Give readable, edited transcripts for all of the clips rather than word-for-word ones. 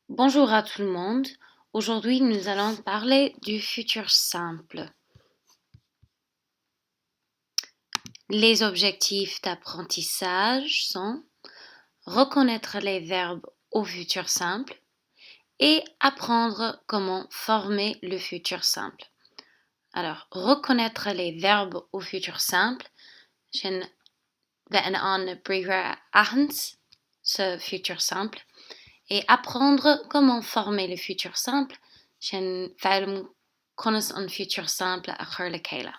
Bonjour à tout le monde. Aujourd'hui, nous allons parler du futur simple. Les objectifs d'apprentissage sont reconnaître les verbes au futur simple et apprendre comment former le futur simple. Alors, reconnaître les verbes au futur simple. We aan brieven ahens, ce futur simple. Et apprendre comment former le futur simple. Sin feilm connais un futur simple à chur le chéile.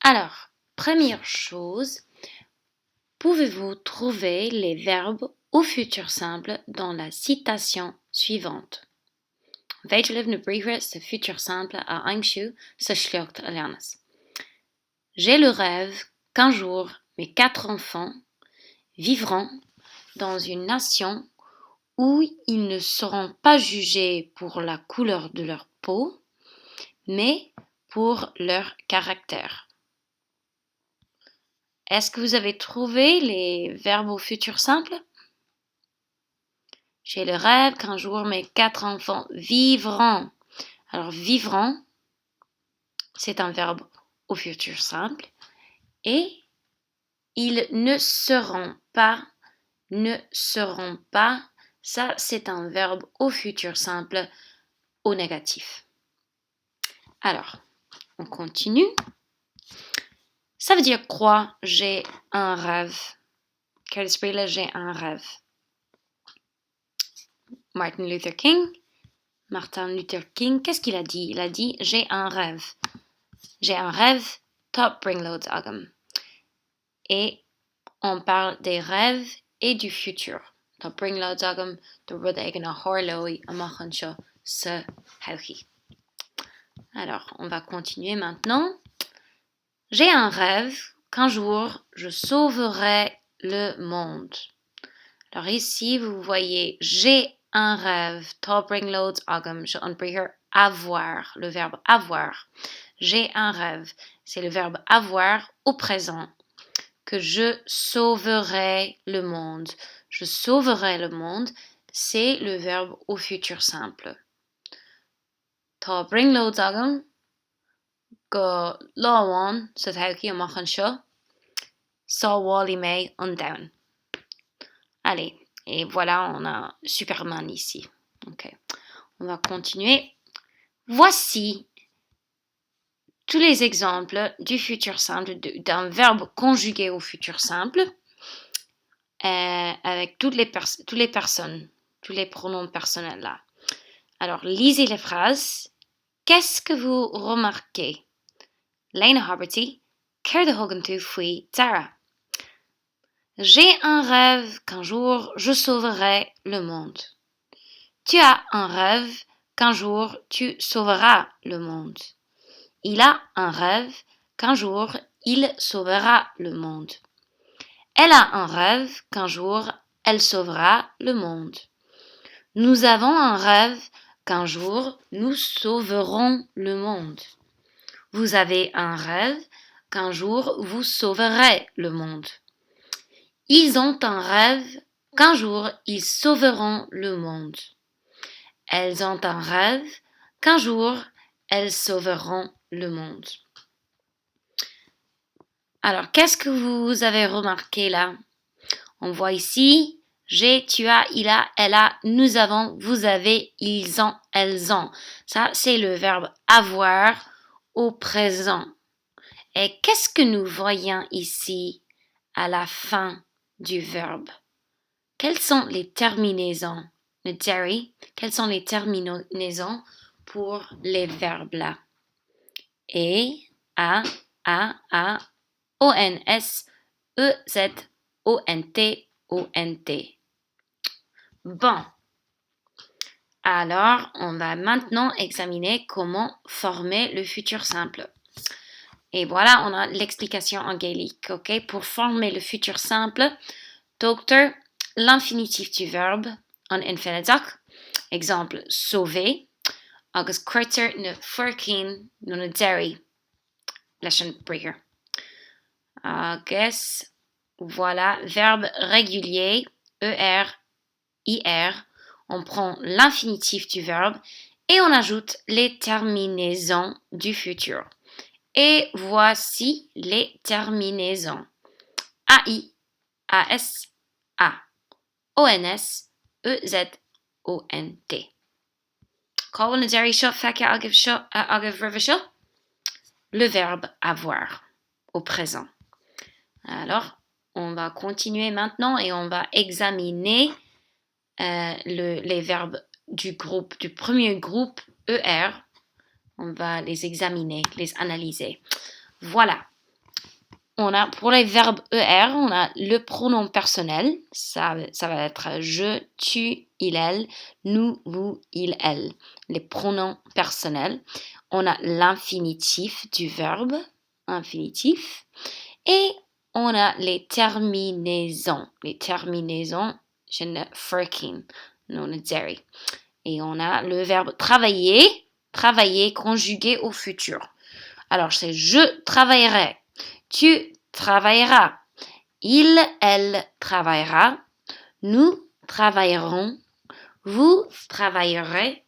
Alors, première chose, pouvez-vous trouver les verbes au futur simple dans la citation suivante? Veidelif na briefe ce futur simple à aimshu ce schlucht alianas. J'ai le rêve qu'un jour mes 4 enfants vivront dans une nation où ils ne seront pas jugés pour la couleur de leur peau, mais pour leur caractère. Est-ce que vous avez trouvé les verbes au futur simple? J'ai le rêve qu'un jour mes 4 enfants vivront. Alors, vivront, c'est un verbe au futur simple. Et ils ne seront pas, ça c'est un verbe au futur simple au négatif. Alors, on continue. Ça veut dire quoi? J'ai un rêve. Quel esprit là, j'ai un rêve? Martin Luther King, qu'est-ce qu'il a dit? Il a dit, j'ai un rêve. J'ai un rêve, top bring loads agam. Et on parle des rêves et du futur. Top bring loads agam, de rud egen a horloi a machen sho se hauchi. Alors, on va continuer maintenant. J'ai un rêve qu'un jour je sauverai le monde. Alors ici, vous voyez, j'ai un rêve. Tá bring loads agam, je anbringer avoir, le verbe avoir. J'ai un rêve, c'est le verbe avoir au présent. Que je sauverai le monde. Je sauverai le monde, c'est le verbe au futur simple. Tá bring loads agam, go láháin sa thaiki amachchan seo, sáháil mé an down. Allez, et voilà, on a Superman ici. Ok, on va continuer. Voici tous les exemples du futur simple, d'un verbe conjugué au futur simple, avec toutes les personnes, tous les pronoms personnels là. Alors, lisez les phrases. Qu'est-ce que vous remarquez? Lena Haberty, Ker de Hogentu fui Tara. J'ai un rêve qu'un jour je sauverai le monde. Tu as un rêve qu'un jour tu sauveras le monde. Il a un rêve qu'un jour il sauvera le monde. Elle a un rêve qu'un jour elle sauvera le monde. Nous avons un rêve qu'un jour nous sauverons le monde. Vous avez un rêve qu'un jour vous sauverez le monde. Ils ont un rêve qu'un jour ils sauveront le monde. Elles ont un rêve qu'un jour elles sauveront le monde. Alors, qu'est-ce que vous avez remarqué là? On voit ici, j'ai, tu as, il a, elle a, nous avons, vous avez, ils ont, elles ont. Ça, c'est le verbe avoir au présent. Et qu'est-ce que nous voyons ici à la fin du verbe? Quelles sont les terminaisons? Le dairy, quelles sont les terminaisons pour les verbes là? E, A, O-N-S, E-Z, O-N-T, O-N-T. Bon. Alors, on va maintenant examiner comment former le futur simple. Et voilà, on a l'explication en gaélique, ok? Pour former le futur simple, docteur, l'infinitif du verbe en infinitak. Exemple, sauver. Agus cuirtear na fuircín nó na deirí leis an bríogar. Agus, voilà, verbe régulier, ER, IR, on prend l'infinitif du verbe et on ajoute les terminaisons du futur. Et voici les terminaisons. AI, AS, A, ONS, EZONT. Call na dairy seo feice agah ribh seo? Le verbe avoir au présent. Alors, on va continuer maintenant et on va examiner les verbes du premier groupe ER. On va les examiner, les analyser. Voilà. Pour les verbes ER, on a le pronom personnel. Ça va être je, tu, il, elle, nous, vous, il, elle. Les pronoms personnels. On a l'infinitif du verbe, infinitif. Et on a les terminaisons. Les terminaisons, je ne freaking, non, ne dairy. Et on a le verbe travailler, conjugué au futur. Alors, c'est je travaillerai. Tu travailleras. Il, elle travaillera. Nous travaillerons. Vous travaillerez.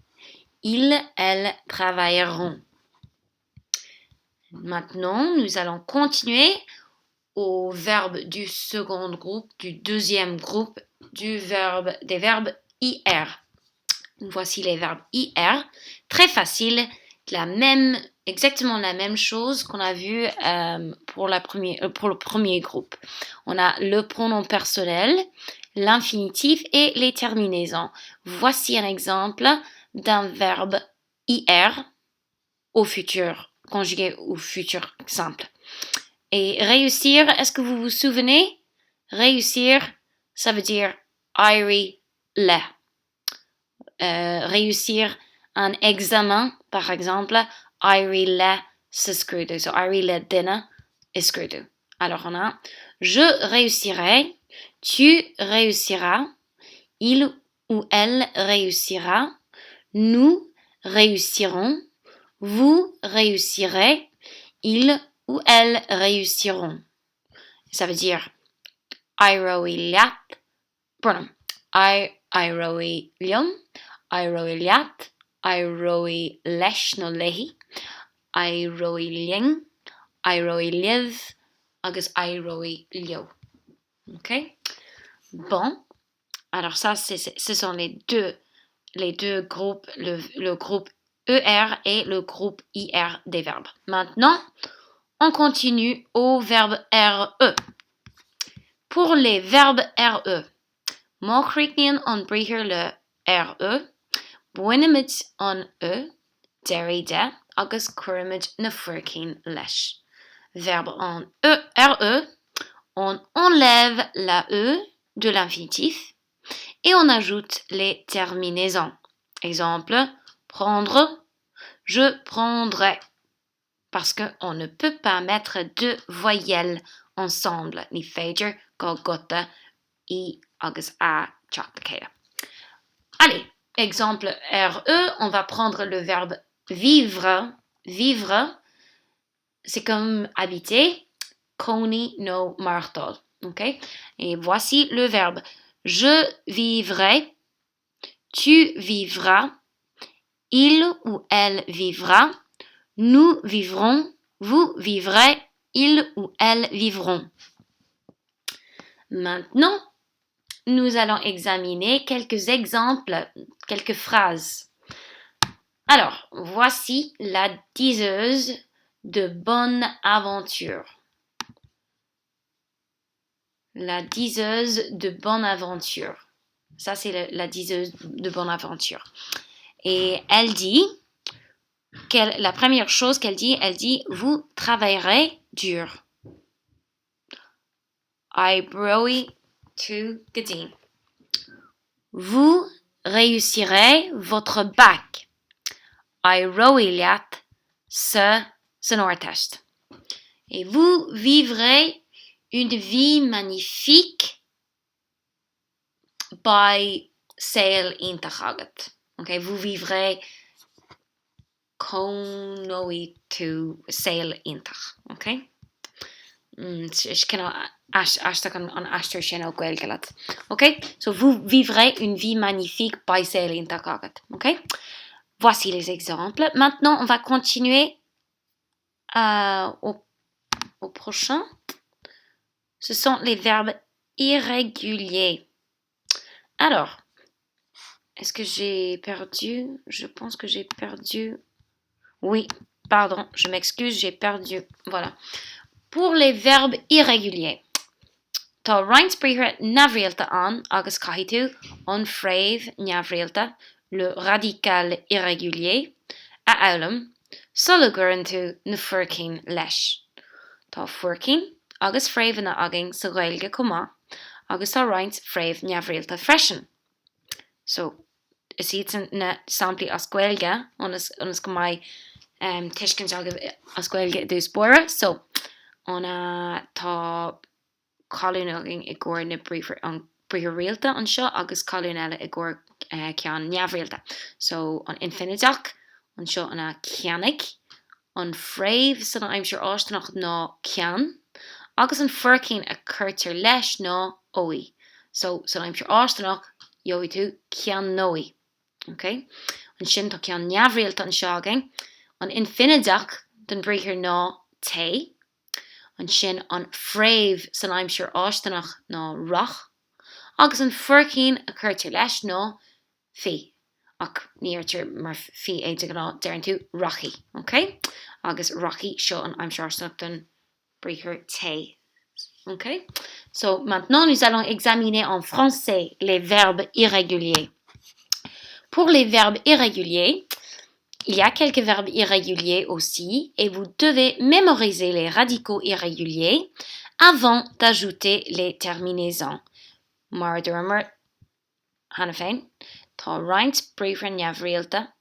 Ils, elles travailleront. Maintenant, nous allons continuer au verbe du second groupe, du deuxième groupe, des verbes IR. Voici les verbes IR. Très facile. Exactement la même chose qu'on a vu pour le premier groupe. On a le pronom personnel, l'infinitif et les terminaisons. Voici un exemple d'un verbe IR au futur, conjugué au futur simple. Et réussir, est-ce que vous vous souvenez? Réussir, ça veut dire airí le. Réussir un examen, par exemple, airí le sa scrúdú. So, airí le duine is scrúdú. Alors, on a je réussirai, tu réussiras, il ou elle réussira, nous réussirons, vous réussirez, ils ou elles réussiront. Ça veut dire airí leat, pardon, airí liom, airí leat, airí leis nó léhi, airí ling, airí liv, agus airí lio. Ok? Bon. Alors ça, ce sont les deux groupes, le groupe ER et le groupe IR des verbes. Maintenant, on continue au verbe RE. Pour les verbes RE, Mochrichnian on brihir le RE, buinimid on E, deride, agus curimid na furkin lesh. Verbe en RE, on enlève la E de l'infinitif et on ajoute les terminaisons. Exemple, prendre, je prendrai. Parce qu'on ne peut pas mettre deux voyelles ensemble. Ni féidir go gota I agus A chat. Allez, exemple RE, on va prendre le verbe vivre. Vivre, c'est comme habiter. Coni no martol. Okay? Et voici le verbe. Je vivrai, tu vivras, il ou elle vivra, nous vivrons, vous vivrez, ils ou elles vivront. Maintenant, nous allons examiner quelques exemples, quelques phrases. Alors, voici la diseuse de bonne aventure. La diseuse de bonne aventure. Ça, c'est la diseuse de bonne aventure. Et elle dit, la première chose qu'elle dit, vous travaillerez dur. I browi to gedien. Vous réussirez votre bac. I roiliat ce test. Et vous vivrez une vie magnifique by sail intachagat. Okay, vous vivrez konoi to sail intach. Okay? je connais hashtag an astor sin ó gweil galat. Ok? So vous vivrez une vie magnifique by sailing takagat. Ok? Voici les exemples. Maintenant, on va continuer au prochain. Ce sont les verbes irréguliers. Alors, est-ce que j'ai perdu? Je pense que j'ai perdu. Oui, pardon, je m'excuse, j'ai perdu. Voilà. Pour les verbes irréguliers. Tá reinspríre navrialta an agus caiithú an fréamh neamhrialta, le radical irrégulier, a elam, sulagurann tú na fuircín leis. Tá fuircín agus fréamhanna agin sa ghaeilge comá, agus tá roinnt fréamh neamhrialta freisin. So, is iad na sampli as ghaeilge, onas go mai tuiscint as ghaeilge dús bóra. So, ona tá calún agin I gcóir na bríomhar rialta an seo agus calún eile I gcóir ceann neamhrialta. So an infiniteach an seo anna ceannig, an fréamh san aimseir áisteach ná cean, agus an fuircín a chuirtear leis ná óí. So san aimseir áisteach jóí tú cean nóí. Okay? An sin tá cean neamhrialta an seo agin, an infiniteach den bríomhar ná té, an sin an fréamh san aimseir áisteach ná rach, agus an fuircín a chuirtear leis ná fi. Ach níirtear mar fi éidir ná dearann tú rachi. Okay? Agus rachi seo an aimseir áisteach den bríomhar té. Okay? So maintenant nous allons examiner en français les verbes irréguliers. Pour les verbes irréguliers, il y a quelques verbes irréguliers aussi et vous devez mémoriser les radicaux irréguliers avant d'ajouter les terminaisons. Mar durmer hanafein, tá roinnt bríomhar neamhrialta,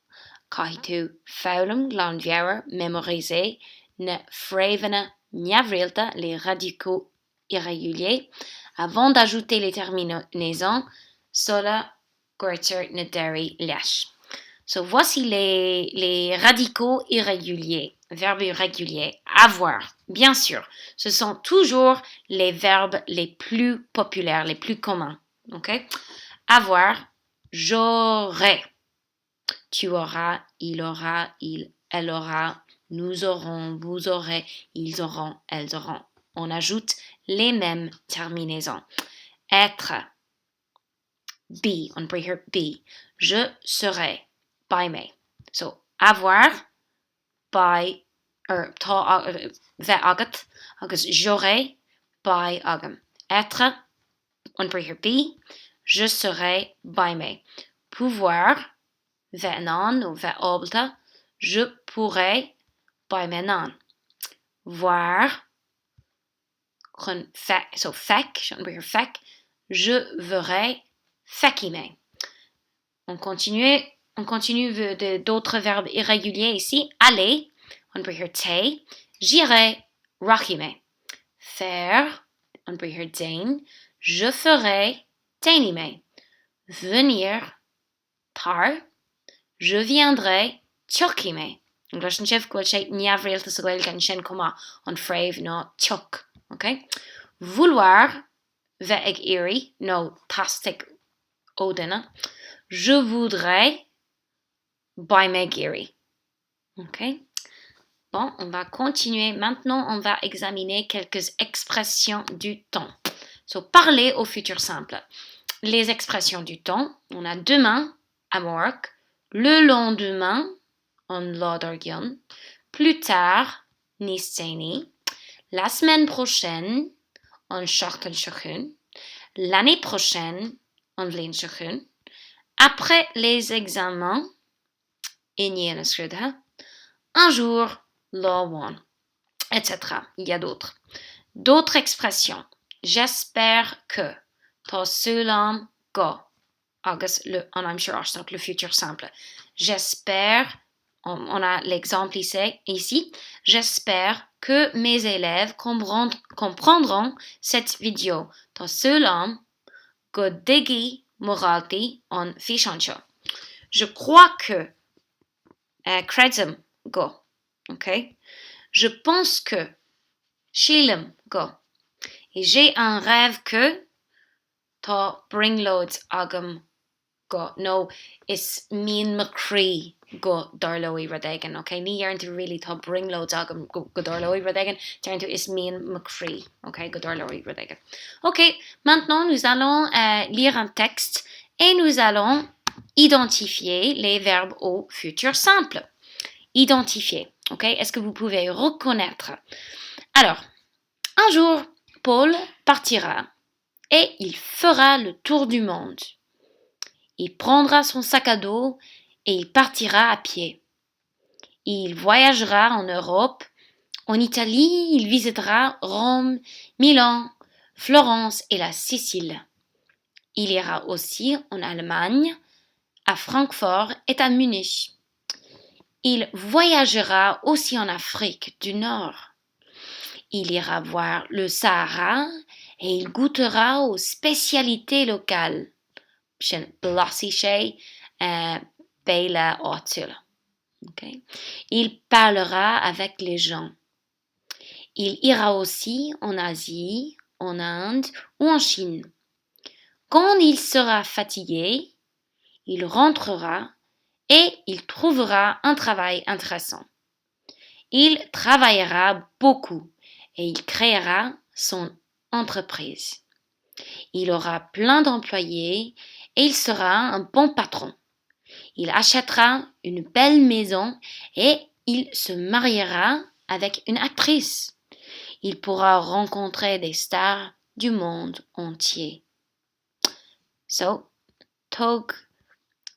caithfidh tú foghlaim glanmheabhair mémoriser na fréamhanna neamhrialta, les radicaux irréguliers, avant d'ajouter les terminaisons, sola gcuirtear na deirí leis. So, voici les radicaux irréguliers, verbes irréguliers. Avoir, bien sûr, ce sont toujours les verbes les plus populaires, les plus communs. Okay? Avoir, j'aurai. Tu auras, il aura, elle aura, nous aurons, vous aurez, ils auront, elles auront. On ajoute les mêmes terminaisons. Être, be, on peut dire be. Je serai. By me. So, avoir, by, tá bheith agat, agus j'aurai, by agam. Être, on peut dire be, je serai, by me. Pouvoir, bheith nan ou bheith ábalta, je pourrai, by me nan. Voir, so fec, on peut dire fec, je verrai, feci me. On continue d'autres verbes irréguliers ici. Aller, on peut dire te. J'irai, rachime. Faire, on peut dire dain. Je ferai, tainime. Venir, tar. Je viendrai, tiokime. En glas an sif gwyl sé neamhrialta sa ghaeilge an sin comá an fréamh ná tiok. Okay? Vouloir, bheith ag éirí, nó tastic ó duine. Je voudrais, by me géirí. Okay? Bon, on va continuer. Maintenant, on va examiner quelques expressions du temps. So, parler au futur simple. Les expressions du temps, on a demain, amorc, le lendemain, on lodorgion, plus tard, nisteni, la semaine prochaine, on chartel chachun, l'année prochaine, on vlein chachun, après les examens, un jour, law one, etc. Il y a d'autres. D'autres expressions. J'espère que. Tá sulam go. Agus en aimseir áisteach le futur simple. J'espère, on a l'exemple ici. J'espère que mes élèves comprendront cette vidéo. Tá sulam go digi moralti on fishancho. Je crois que credum go. Okay? Je pense que. Shelim, go. Et j'ai un rêve que tá bringloads agam go. No, is mean McCree go darloi radegen. Okay, ni yarn to really tá bringloads agam go darloi radegen. Turn to is mean McCree. Okay, go darloi radegen. Ok, maintenant nous allons lire un texte et nous allons identifier les verbes au futur simple. Identifier. Ok, est-ce que vous pouvez reconnaître? Alors, un jour, Paul partira et il fera le tour du monde. Il prendra son sac à dos et il partira à pied. Il voyagera en Europe, en Italie, il visitera Rome, Milan, Florence et la Sicile. Il ira aussi en Allemagne, à Francfort et à Munich. Il voyagera aussi en Afrique du Nord. Il ira voir le Sahara et il goûtera aux spécialités locales. Okay. Il parlera avec les gens. Il ira aussi en Asie, en Inde ou en Chine. Quand il sera fatigué, il rentrera et il trouvera un travail intéressant. Il travaillera beaucoup et il créera son entreprise. Il aura plein d'employés et il sera un bon patron. Il achètera une belle maison et il se mariera avec une actrice. Il pourra rencontrer des stars du monde entier. So, tog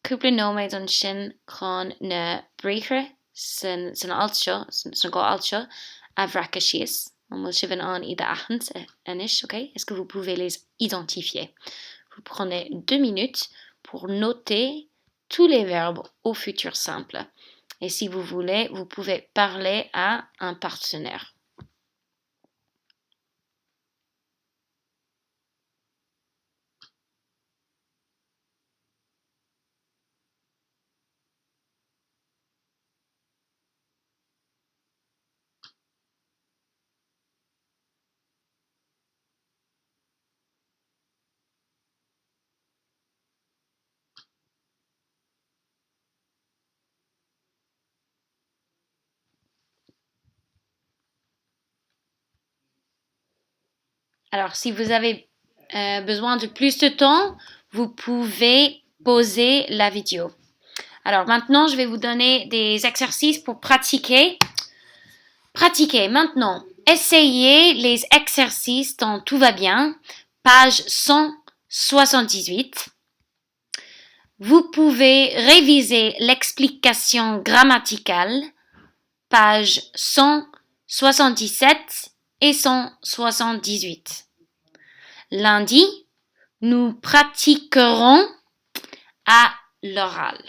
cúpla nóiméid an sin chun na bríche san altseo, san go altseo, a bhreacha síos. On va suivre en ida achans anish, ok? Est-ce que vous pouvez les identifier? Vous prenez 2 minutes pour noter tous les verbes au futur simple. Et si vous voulez, vous pouvez parler à un partenaire. Alors, si vous avez besoin de plus de temps, vous pouvez pauser la vidéo. Alors, maintenant, je vais vous donner des exercices pour pratiquer. Pratiquez maintenant. Essayez les exercices dont tout va bien. Page 178. Vous pouvez réviser l'explication grammaticale. Page 177 et 178. Lundi, nous pratiquerons à l'oral.